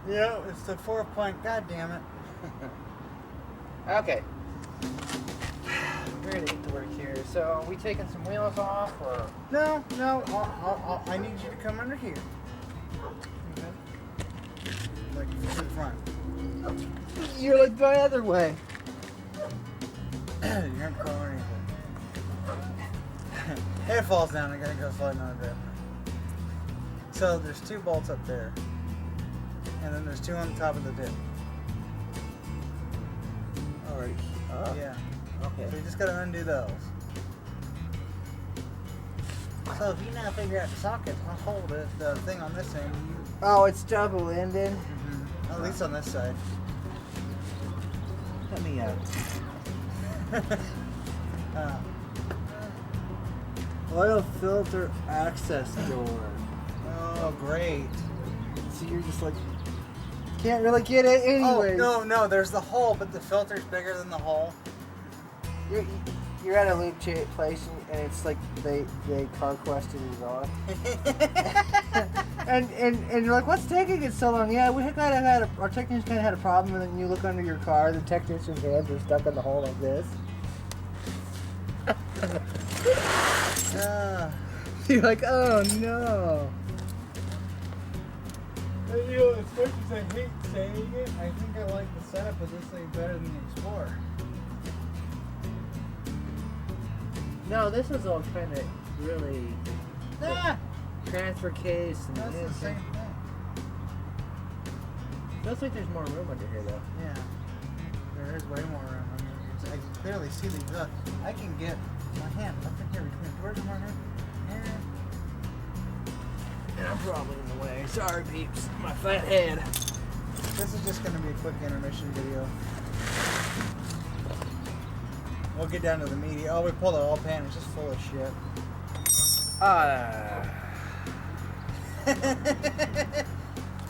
Yeah, it's the 4 point. God damn it. Okay. We're gonna get to work here. So, are we taking some wheels off, or? No. I need you to come under here. Okay. Like to the front. You're like the other way. You're gonna crawl or anything. If it falls down, I gotta go sliding on a bit. So there's 2 bolts up there. And then there's 2 on the top of the dip. Alright. Yeah. Okay. So you just gotta undo those. So if you now figure out the socket, I'll hold it, the thing on this end. Oh, it's double-ended? Mm-hmm. At least on this side. Let me out. Oil filter access door. Oh, great. So you're just like, can't really get it anyway. Oh, no, there's the hole, but the filter's bigger than the hole. You're at a lube place and it's like they conquested it all. and you're like, what's taking it so long? Yeah, we kind of had our technician kind of had a problem, and then you look under your car, the technician's hands are stuck in the hole like this. You're like, oh no. You know, as much as I hate saying it, I think I like the setup of this thing better than the Explorer. No, this was all kind of really transfer case and that's the same thing. Looks like there's more room under here though. Yeah, there is way more room. I mean, I can clearly see the. Look, I can get my hand up in here between the doors of my room. And I'm probably in the way. Sorry, peeps. My fat head. This is just going to be a quick intermission video. We'll get down to the meaty. Oh, we pulled the oil pan. It's just full of shit.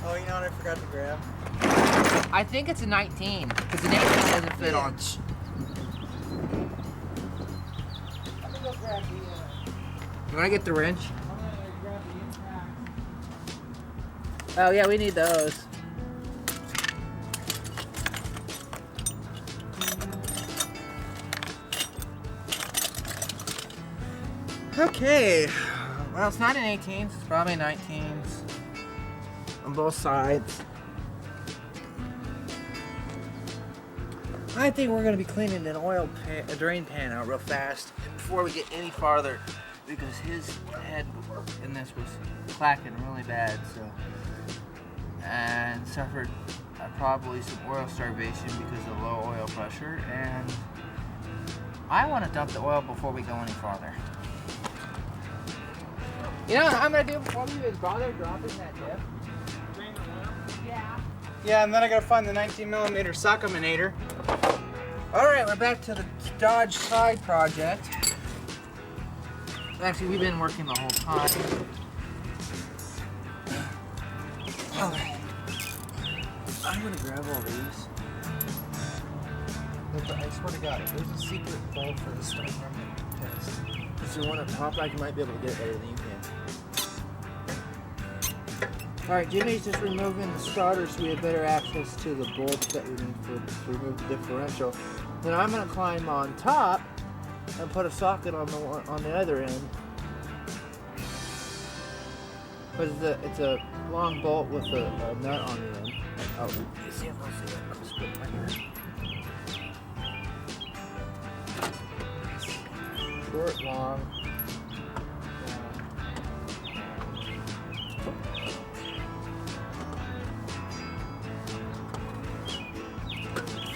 Oh, you know what I forgot to grab? I think it's a 19, because the 19 doesn't fit on. Let me go grab the... You want to get the wrench? I'm going to grab the impacts. Oh, yeah, we need those. Okay. Well, it's not an 18s. It's probably 19s. On both sides. I think we're going to be cleaning an oil pan, a drain pan out real fast before we get any farther, because his head in this was clacking really bad, so, and suffered probably some oil starvation because of low oil pressure, and I want to dump the oil before we go any farther. You know what I'm going to do before we even bother dropping that dip? Drain the oil? Yeah. Yeah, and then I got to find the 19mm succuminator. Alright, we're back to the Dodge side project. Actually, we've been working the whole time. Okay. I'm going to grab all these. I swear to God, there's a secret bulb for the start permit test. Is there one up top? I might be able to get it better than you can. Alright, Jimmy's just removing the starter so we have better access to the bolts that we need to remove the differential. Then I'm going to climb on top and put a socket on the other end. But it's a long bolt with a nut on the end. Oh, you see it? I'll see it. I'll just put it right here. Short, long.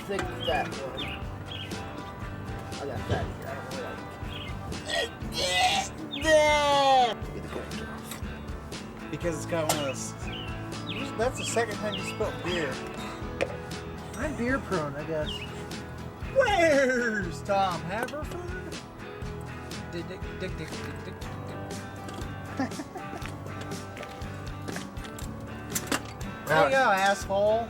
Thick, fat one. I got fat here. I don't know what Because it's got one of those. That's the second time you spilled beer. I'm beer prone, I guess. Where's Tom Haverford? Dick. There you go, asshole.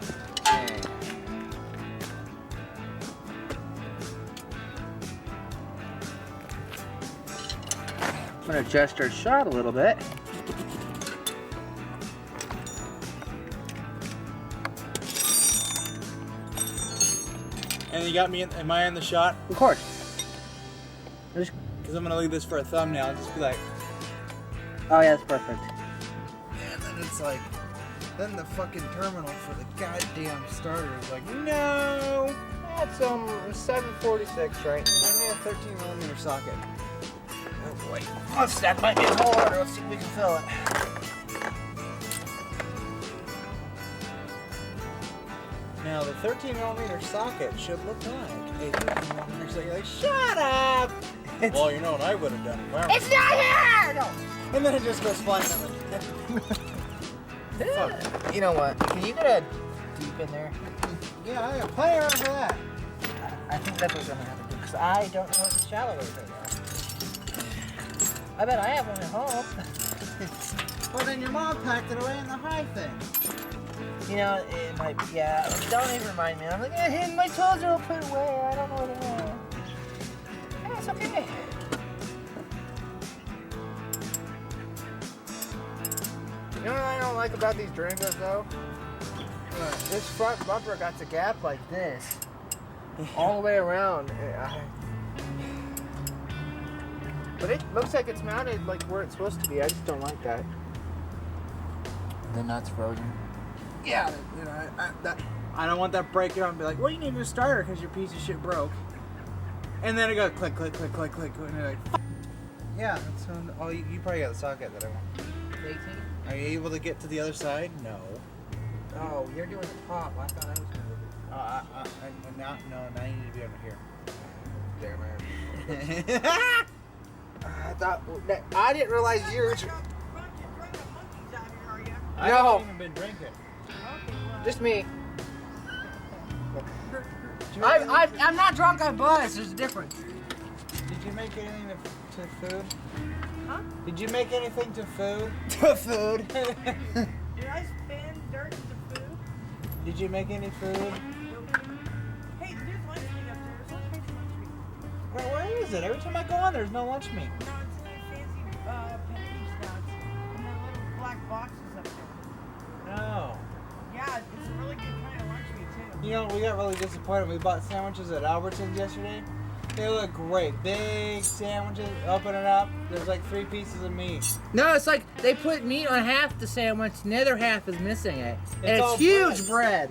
I'm gonna adjust our shot a little bit. And you got me in, am I in the shot? Of course. Because I'm going to leave this for a thumbnail. Just be like, Oh yeah, that's perfect. and then it's like, then the fucking terminal for the goddamn starter is like, no! That's 746 right now. I need a 13mm socket. Oh boy. That might be a whole order. Let's see if we can fill it. Now the 13mm socket should look like a 13mm socket. You're like, shut up! Well, you know what I would have done. Wow. It's not here! No. And then it just goes flying out. Fuck. You know what? Can you get a deep in there? Yeah, I got plenty of room for that. I think that's what we're gonna have to do because I don't know what the shallow is right now. I bet I have one at home. Well, then your mom packed it away in the high thing. You know, it might be, yeah. Don't even remind me. I'm like, my tools are all put away. I don't know what they are. Yeah, it's okay. You know what I don't like about these Durangos though? This front bumper got the gap like this. All the way around. But it looks like it's mounted like where it's supposed to be. I just don't like that. The nuts frozen. Yeah, you know, I don't want that breaking out and be like, well, you need a new starter because your piece of shit broke. And then it goes click, click, click, click, click, and you're like, fuck. Yeah, that's when, oh, you probably got the socket that I want. 18? Are you able to get to the other side? No. Oh, you're doing the top. I thought I was going to do No, now you need to be over here. There, man. I didn't realize you were. I haven't even been drinking. Just me. I'm not drunk on buzz. There's a difference. Did you make anything to food? Huh? Did you make anything to food? To food. Did I spin dirt into food? Did you make any food? Hey, there's lunch meat up there. There's all kinds of lunch meat. Where is it? Every time I go on, there's no lunch meat. No, it's in the fancy panicky snacks. And the little black boxes up there. No. Yeah, it's a really good kind of lunch meat, too. You know, we got really disappointed. We bought sandwiches at Albertsons yesterday. They look great. Big sandwiches. Open it up. There's like 3 pieces of meat. No, it's like they put meat on half the sandwich, and the other half is missing it. And all it's huge bread.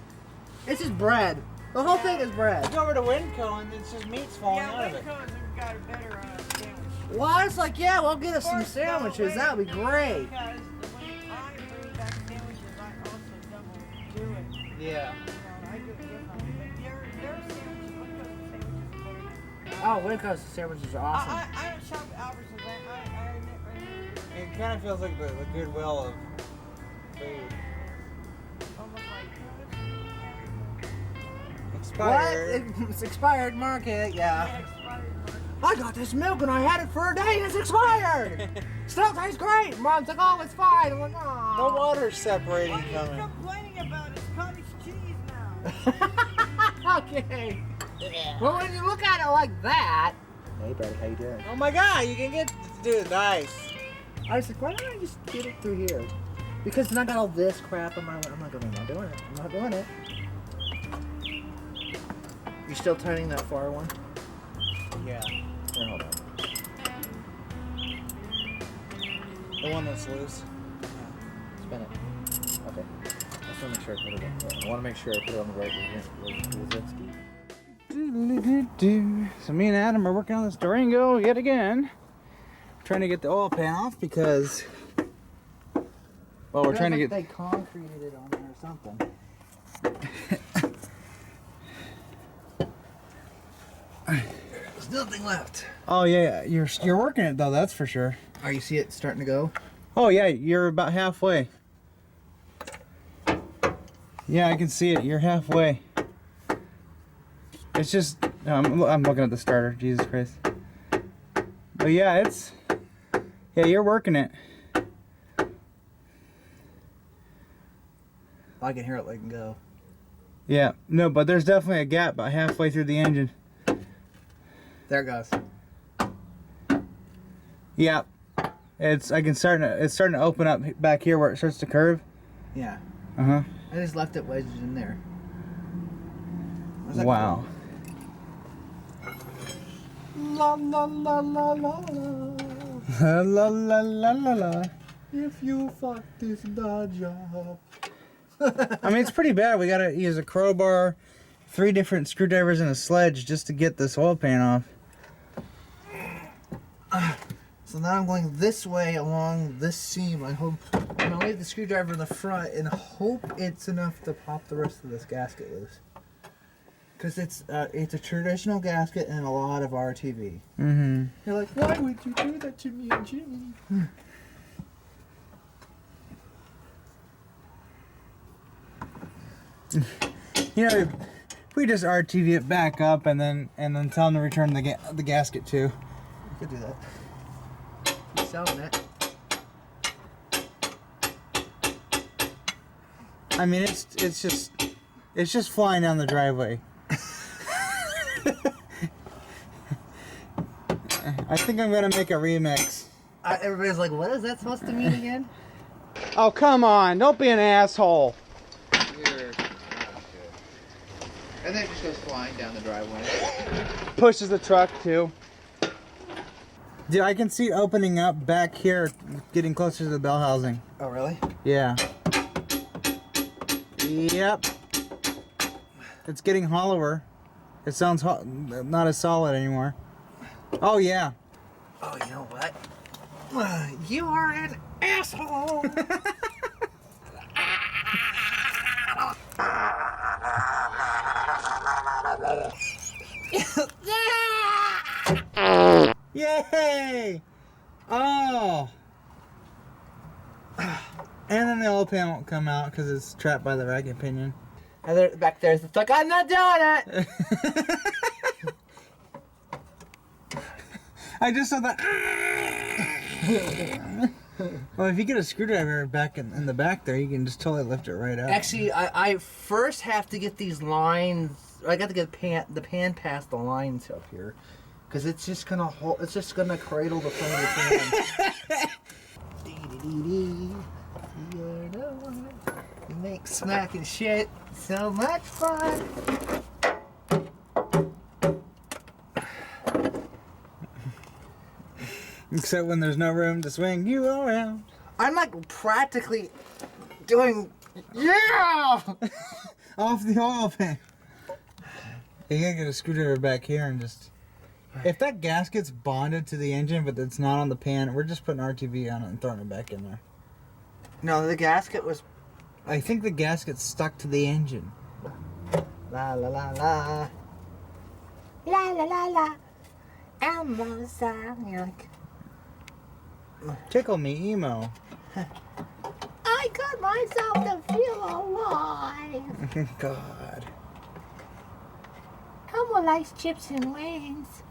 It's just bread. The whole thing is bread. Go over to Winco and it's just meat's falling out of it. Winco's have got a better sandwich. Well, I was like, yeah, we'll get us some sandwiches. That would be great. Because when I bring back sandwiches, I also double do it. Yeah. I do it differently. But their sandwiches, Winco's sandwiches are better. Oh, Winco's sandwiches are awesome. I don't shop at Albertsons. I It kind of feels like the goodwill of food. almost like Expired. What? It's expired market, yeah. expired market. I got this milk and I had it for a day and it's expired. Still tastes great. Mom's like, oh, it's fine. I'm like, The oh. water's separating What from are you it. complaining about? It's cottage cheese now. Okay. Well, when you look at it like that. Hey, buddy, how you doing? Oh my god, you can get, dude, nice. I was like, why don't I just get it through here? Because then I got all this crap on my. I'm not doing it. I'm not doing it. You still turning that far one? Yeah. Here, hold on. The one that's loose. Spin it. Okay. I just want to make sure I put it on. I want to make sure I put it on the right resistance. So me and Adam are working on this Durango yet again. Trying to get the oil pan off because, well, we're trying to get. They concreted it on there or something. There's nothing left. Oh yeah, you're working it though. That's for sure. Oh, you see it starting to go? Oh yeah, you're about halfway. Yeah, I can see it. You're halfway. It's just I'm looking at the starter. Jesus Christ. But yeah, you're working it. I can hear it letting go. Yeah, no, but there's definitely a gap about halfway through the engine. There it goes. Yeah. It's it's starting to open up back here where it starts to curve. Yeah. Uh-huh. I just left it wedged in there. Wow. La la la la la La la la la la la. If you fuck this Dodge up. I mean, it's pretty bad. We gotta use a crowbar, 3 different screwdrivers, and a sledge just to get this oil pan off. So now I'm going this way along this seam. I hope I'm gonna leave the screwdriver in the front and hope it's enough to pop the rest of this gasket loose. Cause it's a traditional gasket and a lot of RTV. Mm-hmm. You're like, why would you do that to me and Jimmy? You know, if we just RTV it back up and then tell them to return the gasket too. You could do that. Keep selling it. I mean, it's just flying down the driveway. I think I'm gonna make a remix. Everybody's like, what is that supposed to mean again? Oh, come on! Don't be an asshole. And then it just goes flying down the driveway. Pushes the truck too. Dude, I can see it opening up back here, getting closer to the bell housing. Oh, really? Yeah. Yep. It's getting hollower. It sounds not as solid anymore. Oh, yeah. Oh, you know what? You are an asshole! Yay! Oh! And then the oil pan won't come out because it's trapped by the racket pinion. And there, back there's the truck. I'm not doing it! I just saw that. Well, if you get a screwdriver back in the back there, you can just totally lift it right up. Actually, I first have to get these lines. I got to get the pan past the lines up here, because it's just gonna hold. It's just gonna cradle the front of the pan. You're the one who makes smacking shit so much fun. Except when there's no room to swing you around. I'm like practically doing, yeah! Off the oil pan. You gotta get a screwdriver back here and just... If that gasket's bonded to the engine but it's not on the pan, we're just putting RTV on it and throwing it back in there. No, the gasket was... I think the gasket's stuck to the engine. La la la la. La la la la. Elmo song. You're like... Tickle me, emo. I got myself to feel alive. God. Elmo likes chips and wings.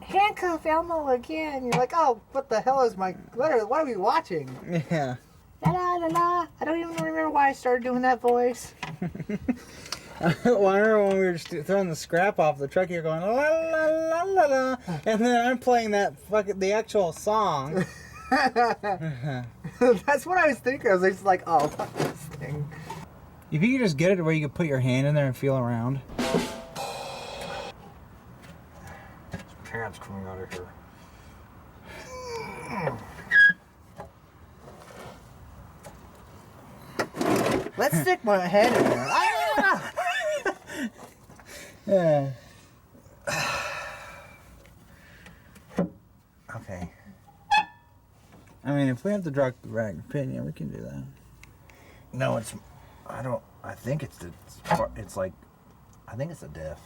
Handcuff Elmo again. You're like, oh, what the hell is my... What are we watching? Yeah. La la la la. I don't even remember why I started doing that voice. Well, I remember when we were just throwing the scrap off the truck, you're going la la la la la, and then I'm playing the actual song. That's what I was thinking. I was just like, oh, fuck this thing. If you could just get it to where you could put your hand in there and feel around. There's pants coming out of here. Let's stick my head in there. Ah! Yeah. Okay. I mean, if we have to drop the rack pin, yeah, we can do that. No, it's... I think it's like... I think it's a diff.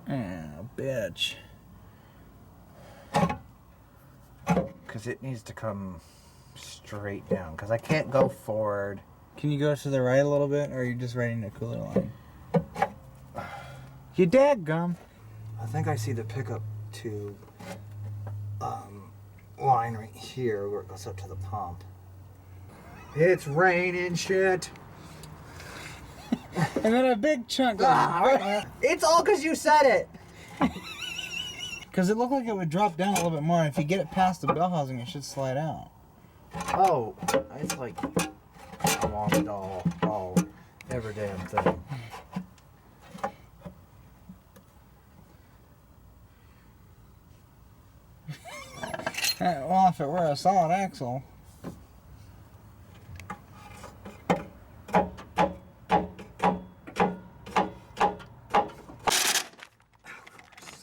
Yeah, bitch. Because it needs to come straight down. Because I can't go forward. Can you go to the right a little bit, or are you just riding a cooler line? You dadgum. I think I see the pickup tube line right here where it goes up to the pump. It's raining shit. And then a big chunk goes... It's all because you said it. Because it looked like it would drop down a little bit more, and if you get it past the bell housing, it should slide out. Oh, it's like I want it all, every damn thing. Well, if it were a solid axle.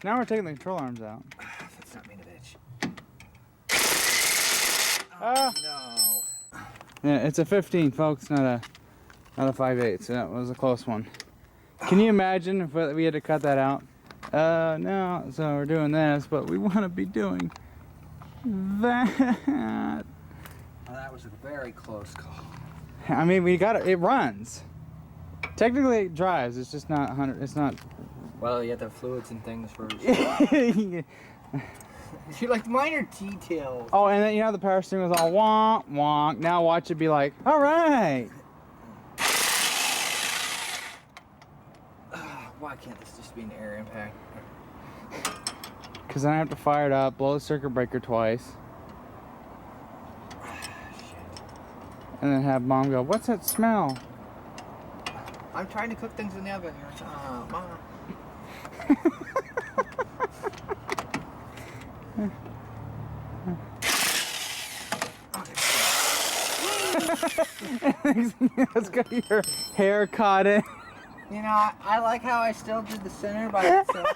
Now we're taking the control arms out. That's not mean a bitch. No. Yeah, it's a 15, folks, not a 5/8. So that was a close one. Can you imagine if we had to cut that out? No. So we're doing this, but we want to be doing that. Well, that was a very close call. I mean, we got it. It runs. Technically, it drives. It's just not 100. It's not. Well, you have the fluids and things first. Yeah. You like minor details. Oh, and then you know the power steering was all wonk wonk. Now watch it be like, all right. Why can't this just be an air impact? Because then I have to fire it up, blow the circuit breaker twice, and then have Mom go, "What's that smell?" I'm trying to cook things in the oven here. Mom. It's got your hair caught in. You know, I like how I still did the center by itself.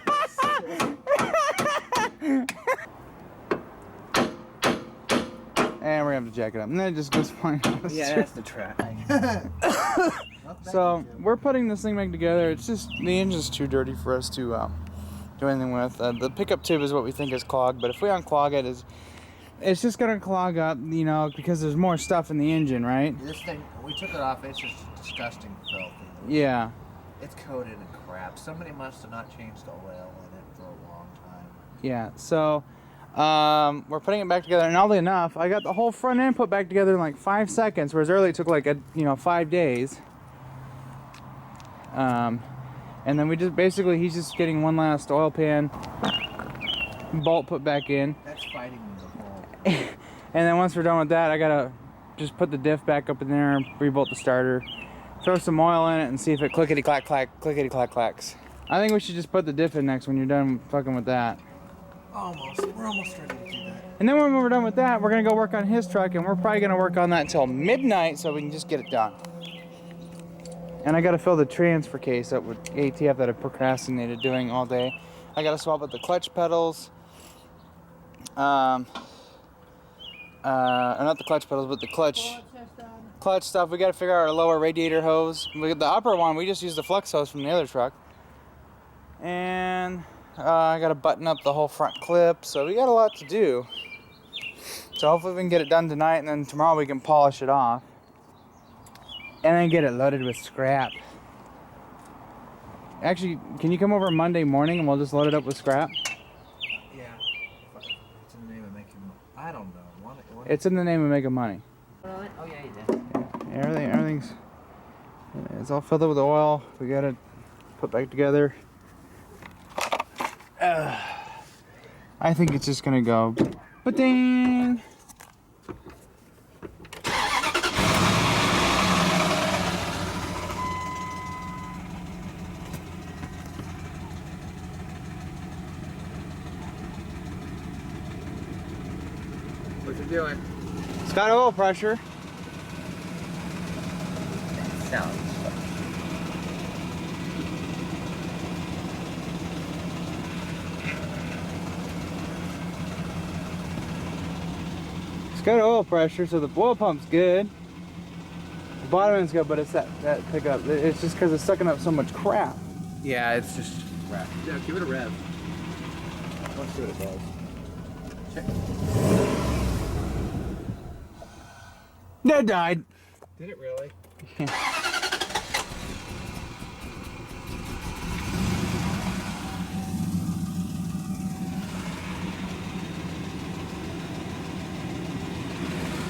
And we're gonna have to jack it up, and then it just goes flying. Yeah, that's the track. So we're putting this thing back together. It's just the engine's too dirty for us to do anything with. The pickup tube is what we think is clogged, but if we unclog it, it's just gonna clog up, you know, because there's more stuff in the engine, right? This thing, we took it off. It's just disgusting filth. Yeah. It's coated in crap. Somebody must have not changed the oil in it for a long time. Yeah. So we're putting it back together, and oddly enough, I got the whole front end put back together in like 5 seconds, whereas earlier it took like 5 days. And then we just basically, he's just getting one last oil pan bolt put back in. That's fighting the whole. And then once we're done with that, I gotta just put the diff back up in there and rebolt the starter, throw some oil in it, and see if it clickety clack clacks. I think we should just put the diff in next when you're done fucking with that. Almost. We're almost ready to do that. And then when we're done with that, we're gonna go work on his truck, and we're probably gonna work on that until midnight so we can just get it done. And I gotta fill the transfer case up with ATF that I procrastinated doing all day. I gotta swap out the clutch pedals. Not the clutch pedals, but the clutch stuff. We gotta figure out our lower radiator hose. The upper one, we just use the flex hose from the other truck. And I gotta button up the whole front clip, so we got a lot to do. So hopefully we can get it done tonight, and then tomorrow we can polish it off. And then get it loaded with scrap. Actually, can you come over Monday morning and we'll just load it up with scrap? Yeah. It's in the name of making money. I don't know. What? It's in the name of making money. Oh, yeah, you did. Yeah, everything's... It's all filled up with oil. We got it put back together. I think it's just gonna go... Ba-ding! What's it doing? It's got oil pressure. Sounds. It's got oil pressure, so the oil pump's good. The bottom end's good, but it's that pickup. It's just because it's sucking up so much crap. Yeah, it's just crap. Yeah, give it a rev. Let's see what it does. Check. That died. Did it really? Yeah.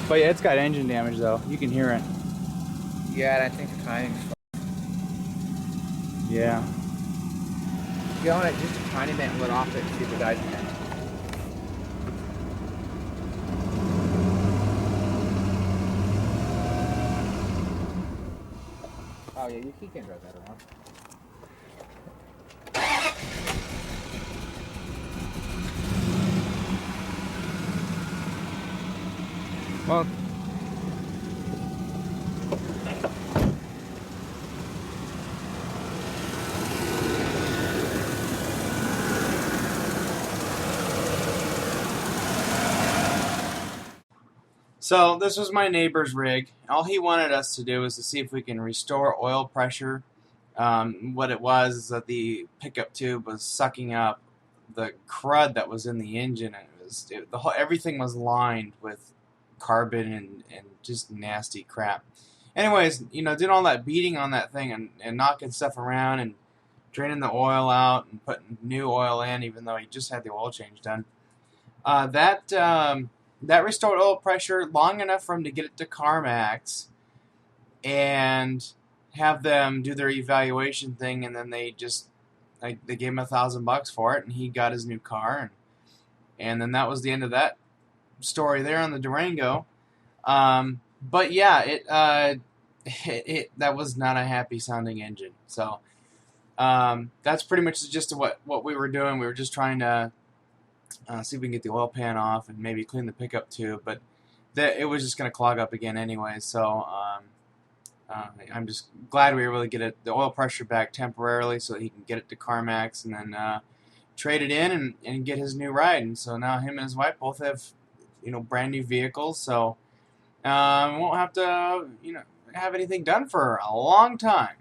But yeah, it's got engine damage though. You can hear it. Yeah, and I think the timing's Yeah. You know what? Just a tiny bit lit off it and see if the guy's Oh yeah, you can't drive that around. Well, so this was my neighbor's rig. All he wanted us to do was to see if we can restore oil pressure. What it was is that the pickup tube was sucking up the crud that was in the engine, and everything was lined with carbon and just nasty crap. Anyways, did all that beating on that thing and knocking stuff around and draining the oil out and putting new oil in, even though he just had the oil change done. That restored oil pressure long enough for him to get it to CarMax and have them do their evaluation thing, and then they just they gave him $1,000 for it, and he got his new car, and then that was the end of that story there on the Durango. But yeah, that was not a happy sounding engine. So that's pretty much the gist of what we were doing. We were just trying to see if we can get the oil pan off and maybe clean the pickup tube, but it was just going to clog up again anyway. So I'm just glad we were able to get the oil pressure back temporarily so that he can get it to CarMax and then trade it in and get his new ride. And so now him and his wife both have brand new vehicles, so won't have to have anything done for a long time.